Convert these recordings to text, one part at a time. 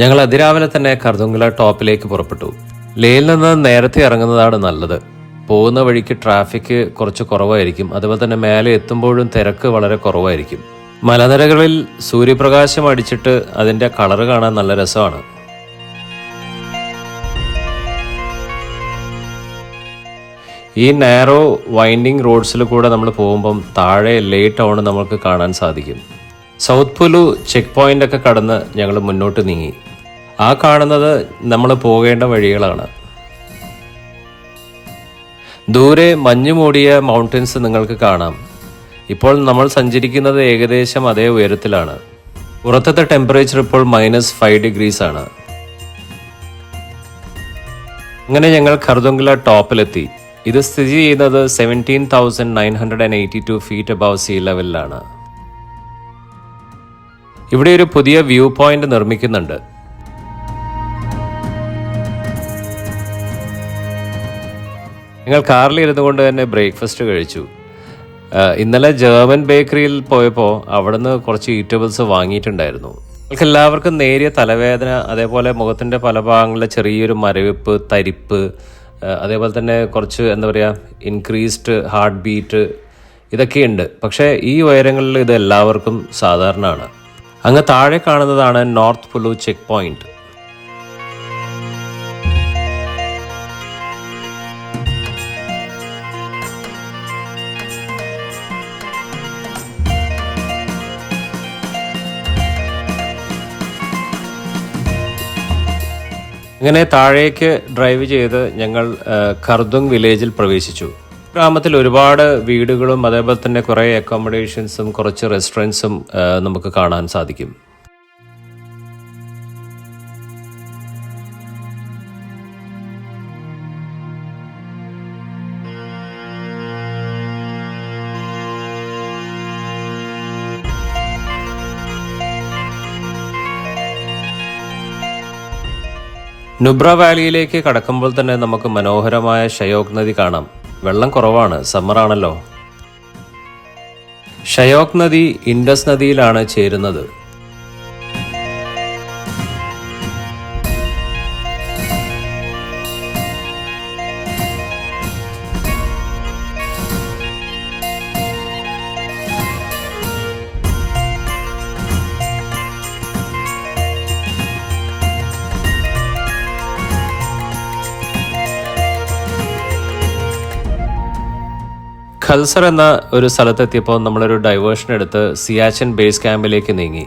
ഞങ്ങൾ അതിരാവിലെ തന്നെ ഖർദുംഗ്ല ടോപ്പിലേക്ക് പുറപ്പെട്ടു. ലേയിൽ നിന്ന് നേരത്തെ ഇറങ്ങുന്നതാണ് നല്ലത്. പോകുന്ന വഴിക്ക് ട്രാഫിക് കുറച്ച് കുറവായിരിക്കും. അതുപോലെ തന്നെ മേലെ എത്തുമ്പോഴും തിരക്ക് വളരെ കുറവായിരിക്കും. മലനിരകളിൽ സൂര്യപ്രകാശം അടിച്ചിട്ട് അതിൻ്റെ കളറ് കാണാൻ നല്ല രസമാണ്. ഈ നാരോ വൈൻഡിങ് റോഡ്സിൽ കൂടെ നമ്മൾ പോകുമ്പം താഴെ ലേ ടൗൺ നമുക്ക് കാണാൻ സാധിക്കും. സൗത്ത് പുലു ചെക്ക് പോയിൻ്റൊക്കെ കടന്ന് ഞങ്ങൾ മുന്നോട്ട് നീങ്ങി. ആ കാണുന്നത് നമ്മൾ പോകേണ്ട വഴികളാണ്. ദൂരെ മഞ്ഞു മൂടിയ മൗണ്ടൻസ് നിങ്ങൾക്ക് കാണാം. ഇപ്പോൾ നമ്മൾ സഞ്ചരിക്കുന്നത് ഏകദേശം അതേ ഉയരത്തിലാണ്. പുറത്തത്തെ ടെമ്പറേച്ചർ ഇപ്പോൾ -5 ഡിഗ്രീസ് ആണ്. അങ്ങനെ ഞങ്ങൾ ഖർദുംഗ്ല ടോപ്പിലെത്തി. ഇത് സ്ഥിതി ചെയ്യുന്നത് 17,982 ഫീറ്റ് അബവ് സീ ലെവലിലാണ്. ഇവിടെ ഒരു പുതിയ വ്യൂ പോയിന്റ് നിർമ്മിക്കുന്നുണ്ട്. ഞങ്ങൾ കാറിൽ ഇരുന്നു കൊണ്ട് തന്നെ ബ്രേക്ക്ഫാസ്റ്റ് കഴിച്ചു. ഇന്നലെ ജർമ്മൻ ബേക്കറിയിൽ പോയപ്പോൾ അവിടുന്ന് കുറച്ച് ഈറ്റബിൾസ് വാങ്ങിയിട്ടുണ്ടായിരുന്നു. ഞങ്ങൾക്ക് എല്ലാവർക്കും നേരിയ തലവേദന, അതേപോലെ മുഖത്തിൻ്റെ പല ഭാഗങ്ങളിലെ ചെറിയൊരു മരവിപ്പ്, തരിപ്പ്, അതേപോലെ തന്നെ കുറച്ച് ഇൻക്രീസ്ഡ് ഹാർട്ട് ബീറ്റ് ഇതൊക്കെയുണ്ട്. പക്ഷേ ഈ ഉയരങ്ങളിൽ ഇത് എല്ലാവർക്കും സാധാരണമാണ്. അങ്ങ് താഴെ കാണുന്നതാണ് നോർത്ത് പുലു ചെക്ക് പോയിന്റ്. ഇങ്ങനെ താഴേക്ക് ഡ്രൈവ് ചെയ്ത് ഞങ്ങൾ ഖർദുങ് വില്ലേജിൽ പ്രവേശിച്ചു. ഗ്രാമത്തിൽ ഒരുപാട് വീടുകളും അതേപോലെ തന്നെ കുറേ അക്കോമഡേഷൻസും കുറച്ച് റെസ്റ്റോറൻറ്റ്സും നമുക്ക് കാണാൻ സാധിക്കും. നുബ്ര വാലിയിലേക്ക് കടക്കുമ്പോൾ തന്നെ നമുക്ക് മനോഹരമായ ഷയോക്ക് നദി കാണാം. വെള്ളം കുറവാണ്, സമ്മറാണല്ലോ. ഷയോക്ക് നദി ഇൻഡസ് നദിയിലാണ് ചേരുന്നത്. ഖൽസർ എന്ന ഒരു സ്ഥലത്തെത്തിയപ്പോൾ നമ്മളൊരു ഡൈവേർഷൻ എടുത്ത് സിയാച്ചിൻ ബേസ് ക്യാമ്പിലേക്ക് നീങ്ങി.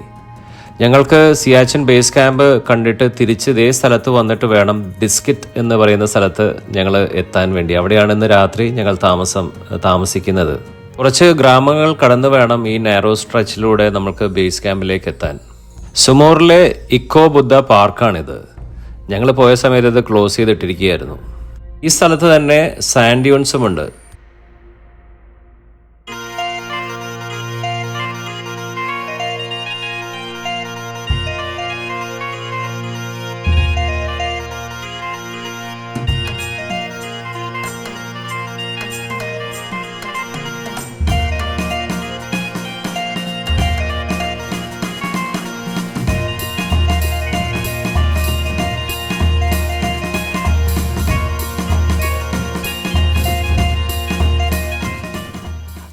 ഞങ്ങൾക്ക് സിയാച്ചിൻ ബേസ് ക്യാമ്പ് കണ്ടിട്ട് തിരിച്ച് ഇതേ സ്ഥലത്ത് വന്നിട്ട് വേണം ബിസ്കിറ്റ് എന്ന് പറയുന്ന സ്ഥലത്ത് ഞങ്ങൾ എത്താൻ വേണ്ടി. അവിടെയാണ് ഇന്ന് രാത്രി ഞങ്ങൾ താമസിക്കുന്നത്. കുറച്ച് ഗ്രാമങ്ങൾ കടന്നു വേണം ഈ നാരോ സ്ട്രെച്ചിലൂടെ നമുക്ക് ബേസ് ക്യാമ്പിലേക്ക് എത്താൻ. സുമോറിലെ ഇക്കോ ബുദ്ധ പാർക്കാണിത്. ഞങ്ങൾ പോയ സമയത്ത് ഇത് ക്ലോസ് ചെയ്തിട്ടിരിക്കുകയായിരുന്നു. ഈ സ്ഥലത്ത് തന്നെ സാൻഡ് ഡ്യൂൺസും ഉണ്ട്.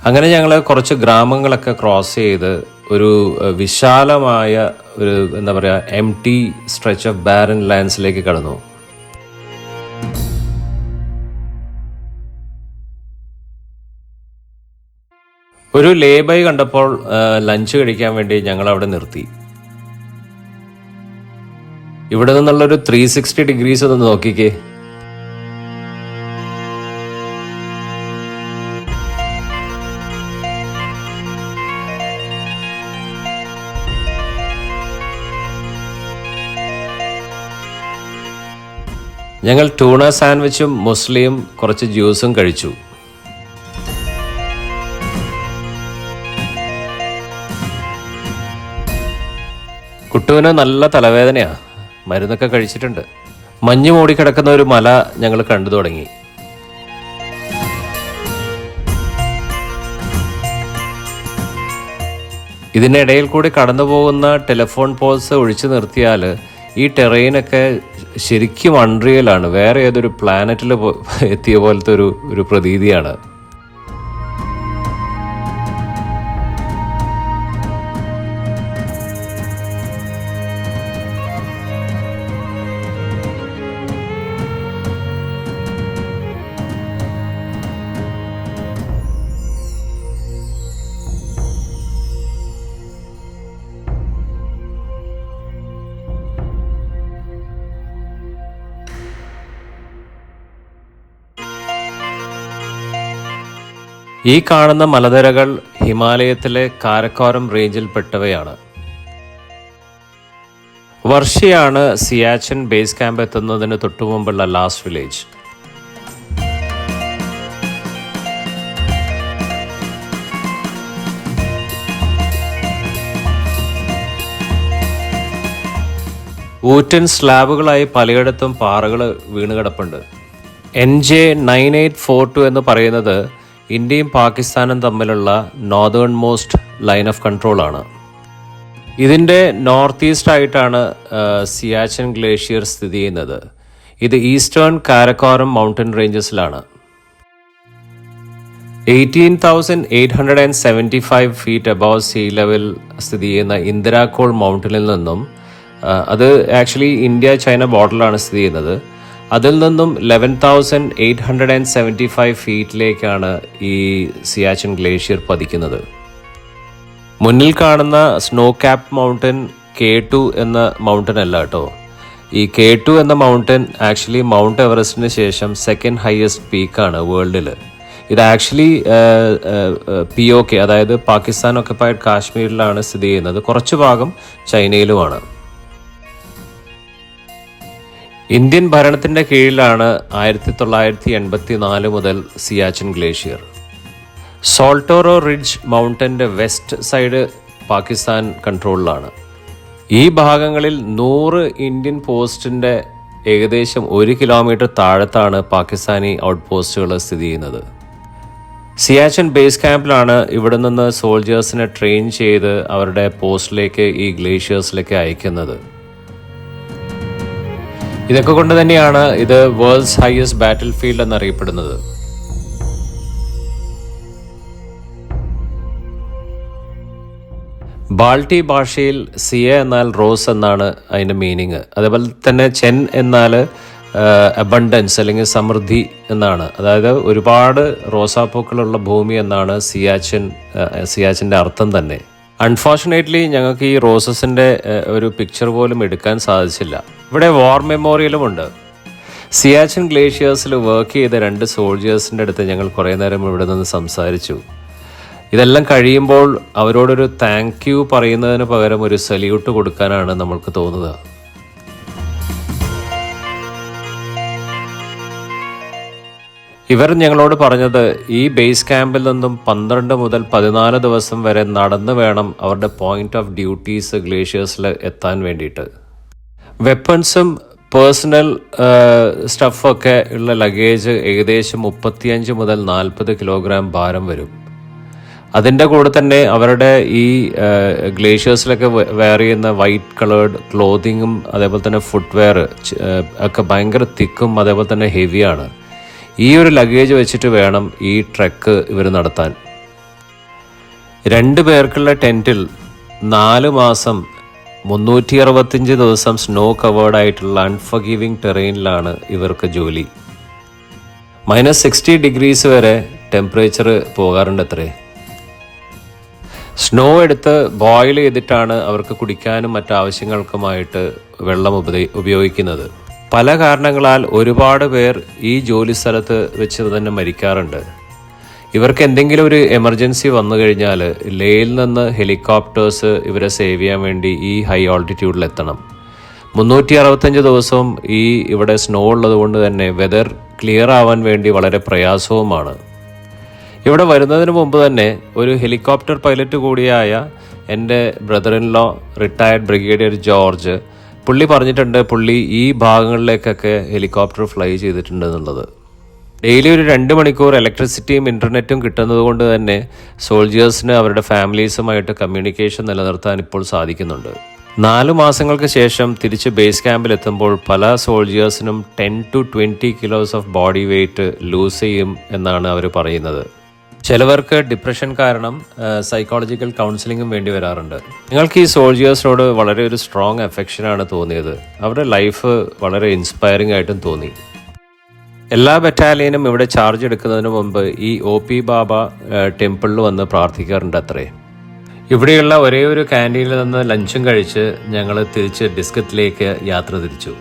അങ്ങനെ ഞങ്ങൾ കുറച്ച് ഗ്രാമങ്ങളൊക്കെ ക്രോസ് ചെയ്ത് ഒരു വിശാലമായ ഒരു എംപ്റ്റി സ്ട്രെച്ച് ഓഫ് ബാരൻ ലാൻഡ്സിലേക്ക് കടന്നു. ഒരു ലേബൈ കണ്ടപ്പോൾ ലഞ്ച് കഴിക്കാൻ വേണ്ടി ഞങ്ങൾ അവിടെ നിർത്തി. ഇവിടെ നിന്നുള്ളൊരു 360 ഡിഗ്രീസ് ഒന്ന് നോക്കിക്കേ. ഞങ്ങൾ ടൂണ സാൻഡ്വിച്ചും മുസ്ലിയും കുറച്ച് ജ്യൂസും കഴിച്ചു. കുട്ടുവിന് നല്ല തലവേദനയാ, മരുന്നൊക്കെ കഴിച്ചിട്ടുണ്ട്. മഞ്ഞ് മൂടിക്കിടക്കുന്ന ഒരു മല ഞങ്ങൾ കണ്ടു തുടങ്ങി. ഇതിനിടയിൽ കൂടി കടന്നു പോകുന്ന ടെലിഫോൺ പോൾസ് ഒഴിച്ചു നിർത്തിയാൽ ഈ ടെറൈനൊക്കെ ശരിക്കും അൺറിയലാണ്. വേറെ ഏതൊരു പ്ലാനറ്റിൽ എത്തിയ പോലത്തെ ഒരു പ്രതീതിയാണ്. ഈ കാണുന്ന മലനിരകൾ ഹിമാലയത്തിലെ കാരക്കോറം റേഞ്ചിൽപ്പെട്ടവയാണ്. വർഷയാണ് സിയാച്ചിൻ ബേസ് ക്യാമ്പ് എത്തുന്നതിന് തൊട്ടുമുമ്പുള്ള ലാസ്റ്റ് വില്ലേജ്. ഊറ്റൻ സ്ലാബുകളായി പലയിടത്തും പാറകൾ വീണുകിടപ്പുണ്ട്. NJ9842 എന്ന് പറയുന്നത് ഇന്ത്യയും പാകിസ്ഥാനും തമ്മിലുള്ള northern most line of control ആണ്. ഇതിൻ്റെ നോർത്ത് ഈസ്റ്റ് ആയിട്ടാണ് സിയാച്ചിൻ ഗ്ലേഷ്യർ സ്ഥിതി ചെയ്യുന്നത്. ഇത് ഈസ്റ്റേൺ കാരക്കോറം മൗണ്ടൻ റേഞ്ചസിലാണ്. 18,875 ഫീറ്റ് അബവ് സീ ലെവൽ സ്ഥിതി ചെയ്യുന്ന ഇന്ദിരാകോൾ മൗണ്ടനിൽ നിന്നും, അത് ആക്ച്വലി ഇന്ത്യ ചൈന ബോർഡറിലാണ് സ്ഥിതി ചെയ്യുന്നത്, അതിൽ നിന്നും 11,875 ഫീറ്റിലേക്കാണ് ഈ സിയാച്ചിൻ ഗ്ലേഷ്യർ പതിക്കുന്നത്. മുന്നിൽ കാണുന്ന സ്നോ ക്യാപ്പ് മൗണ്ടൻ K2 എന്ന മൗണ്ടൻ അല്ല കേട്ടോ. ഈ K2 എന്ന മൗണ്ടൻ ആക്ച്വലി മൗണ്ട് എവറസ്റ്റിന് ശേഷം സെക്കൻഡ് ഹയസ്റ്റ് പീക്കാണ് വേൾഡിൽ. ഇത് ആക്ച്വലി POK, അതായത് പാകിസ്ഥാൻ ഒക്കുപൈഡ് കാശ്മീരിലാണ് സ്ഥിതി ചെയ്യുന്നത്. കുറച്ച് ഭാഗം ചൈനയിലുമാണ്. ഇന്ത്യൻ ഭരണത്തിൻ്റെ കീഴിലാണ് 1984 മുതൽ സിയാച്ചിൻ ഗ്ലേഷ്യർ. സോൾട്ടോറോ റിഡ്ജ് മൗണ്ടൻ്റെ വെസ്റ്റ് സൈഡ് പാകിസ്ഥാൻ കൺട്രോളിലാണ്. ഈ ഭാഗങ്ങളിൽ 100 ഇന്ത്യൻ പോസ്റ്റിൻ്റെ ഏകദേശം 1 കിലോമീറ്റർ താഴത്താണ് പാകിസ്ഥാനി ഔട്ട് പോസ്റ്റുകൾ സ്ഥിതി ചെയ്യുന്നത്. സിയാച്ചിൻ ബേസ് ക്യാമ്പിലാണ് ഇവിടെ നിന്ന് സോൾജേഴ്സിനെ ട്രെയിൻ ചെയ്ത് അവരുടെ പോസ്റ്റിലേക്ക് ഈ ഗ്ലേഷ്യേഴ്സിലേക്ക് അയക്കുന്നത്. ഇതൊക്കെ കൊണ്ട് തന്നെയാണ് ഇത് വേൾഡ്സ് ഹയസ്റ്റ് ബാറ്റിൽ ഫീൽഡ് എന്നറിയപ്പെടുന്നത്. ബാൾട്ടി ഭാഷയിൽ സിയ എന്നാൽ റോസ് എന്നാണ് അതിൻ്റെ മീനിങ്. അതേപോലെ തന്നെ ചെൻ എന്നാൽ അബണ്ടൻസ് അല്ലെങ്കിൽ സമൃദ്ധി എന്നാണ്. അതായത് ഒരുപാട് റോസാപ്പൂക്കളുള്ള ഭൂമി എന്നാണ് സിയാച്ചിൻ്റെ അർത്ഥം തന്നെ. അൺഫോർച്ചുനേറ്റ്ലി ഞങ്ങൾക്ക് ഈ റോസസിൻ്റെ ഒരു പിക്ചർ പോലും എടുക്കാൻ സാധിച്ചില്ല. ഇവിടെ വാർ മെമ്മോറിയലുമുണ്ട്. സിയാച്ചിൻ ഗ്ലേഷ്യേഴ്സിൽ വർക്ക് ചെയ്ത 2 സോൾജേഴ്സിൻ്റെ അടുത്ത് ഞങ്ങൾ കുറേ നേരം ഇവിടെ നിന്ന് സംസാരിച്ചു. ഇതെല്ലാം കഴിയുമ്പോൾ അവരോടൊരു താങ്ക് യു പറയുന്നതിന് പകരം ഒരു സല്യൂട്ട് കൊടുക്കാനാണ് നമ്മൾക്ക് തോന്നുക. ഇവർ ഞങ്ങളോട് പറഞ്ഞത് ഈ ബേസ് ക്യാമ്പിൽ നിന്നും 12 മുതൽ 14 ദിവസം വരെ നടന്ന് വേണം അവരുടെ പോയിന്റ് ഓഫ് ഡ്യൂട്ടീസ് ഗ്ലേഷ്യേഴ്സിൽ എത്താൻ വേണ്ടിയിട്ട്. വെപ്പൺസും പേഴ്സണൽ സ്റ്റഫൊക്കെ ഉള്ള ലഗേജ് ഏകദേശം 35 മുതൽ 40 കിലോഗ്രാം ഭാരം വരും. അതിൻ്റെ കൂടെ തന്നെ അവരുടെ ഈ ഗ്ലേഷ്യേഴ്സിലൊക്കെ വെയർ ചെയ്യുന്ന വൈറ്റ് കളേർഡ് ക്ലോത്തിങ്ങും അതേപോലെ തന്നെ ഫുട്വെയർ ഒക്കെ ഭയങ്കര തിക്കും അതേപോലെ തന്നെ ഹെവിയാണ്. ഈ ഒരു ലഗേജ് വെച്ചിട്ട് വേണം ഈ ട്രെക്ക് ഇവർ നടത്താൻ. 2 പേർക്കുള്ള ടെൻറ്റിൽ 4 മാസം 365 ദിവസം സ്നോ കവേർഡ് ആയിട്ടുള്ള അൺഫർഗീവിംഗ് ടെറൈനിലാണ് ഇവർക്ക് ജോലി. -60 ഡിഗ്രീസ് വരെ ടെമ്പറേച്ചർ പോകാറുണ്ട് അത്രേ. സ്നോ എടുത്ത് ബോയിൽ ചെയ്തിട്ടാണ് അവർക്ക് കുടിക്കാനും മറ്റാവശ്യങ്ങൾക്കുമായിട്ട് വെള്ളം ഉപയോഗിക്കുന്നത്. പല കാരണങ്ങളാൽ ഒരുപാട് പേർ ഈ ജോലി സ്ഥലത്ത് വെച്ച് തന്നെ മരിക്കാറുണ്ട്. ഇവർക്ക് എന്തെങ്കിലും ഒരു എമർജൻസി വന്നു കഴിഞ്ഞാൽ ലേയിൽ നിന്ന് ഹെലികോപ്റ്റേഴ്സ് ഇവരെ സേവ് ചെയ്യാൻ വേണ്ടി ഈ ഹൈ ഓൾട്ടിറ്റ്യൂഡിലെത്തണം. 365 ദിവസവും ഇവിടെ സ്നോ ഉള്ളത് കൊണ്ട് തന്നെ വെതർ ക്ലിയർ ആവാൻ വേണ്ടി വളരെ പ്രയാസവുമാണ്. ഇവിടെ വരുന്നതിന് മുമ്പ് തന്നെ ഒരു ഹെലികോപ്റ്റർ പൈലറ്റ് കൂടിയായ എൻ്റെ brother in law retired brigadier George പുള്ളി പറഞ്ഞിട്ടുണ്ട്, പുള്ളി ഈ ഭാഗങ്ങളിലേക്കൊക്കെ ഹെലികോപ്റ്റർ ഫ്ലൈ ചെയ്തിട്ടുണ്ട് എന്നുള്ളത്. ഡെയിലി ഒരു 2 മണിക്കൂർ ഇലക്ട്രിസിറ്റിയും ഇൻ്റർനെറ്റും കിട്ടുന്നത് കൊണ്ട് തന്നെ സോൾജേഴ്സിന് അവരുടെ ഫാമിലീസുമായിട്ട് കമ്മ്യൂണിക്കേഷൻ നിലനിർത്താൻ ഇപ്പോൾ സാധിക്കുന്നുണ്ട്. 4 മാസങ്ങൾക്ക് ശേഷം തിരിച്ച് ബേസ് ക്യാമ്പിലെത്തുമ്പോൾ പല സോൾജിയേഴ്സിനും 10 to 20 kilos of body weight lose ചെയ്യും എന്നാണ് അവർ പറയുന്നത്. ചിലവർക്ക് ഡിപ്രഷൻ കാരണം സൈക്കോളജിക്കൽ കൗൺസിലിങ്ങും വേണ്ടി വരാറുണ്ട്. ഞങ്ങൾക്ക് ഈ സോൾജിയേഴ്സിനോട് വളരെ ഒരു സ്ട്രോങ് അഫെക്ഷനാണ് തോന്നിയത്. അവരുടെ ലൈഫ് വളരെ ഇൻസ്പയറിംഗ് ആയിട്ടും തോന്നി. എല്ലാ ബറ്റാലിയനും ഇവിടെ ചാർജ് എടുക്കുന്നതിന് മുമ്പ് ഈ OP ബാബ ടെമ്പിളിൽ വന്ന് പ്രാർത്ഥിക്കാറുണ്ട് അത്രേ. ഇവിടെയുള്ള ഒരേ ഒരു ക്യാൻറ്റീനിൽ നിന്ന് ലഞ്ചും കഴിച്ച് ഞങ്ങൾ തിരിച്ച് ഡിസ്കത്തിലേക്ക് യാത്ര തിരിച്ചു.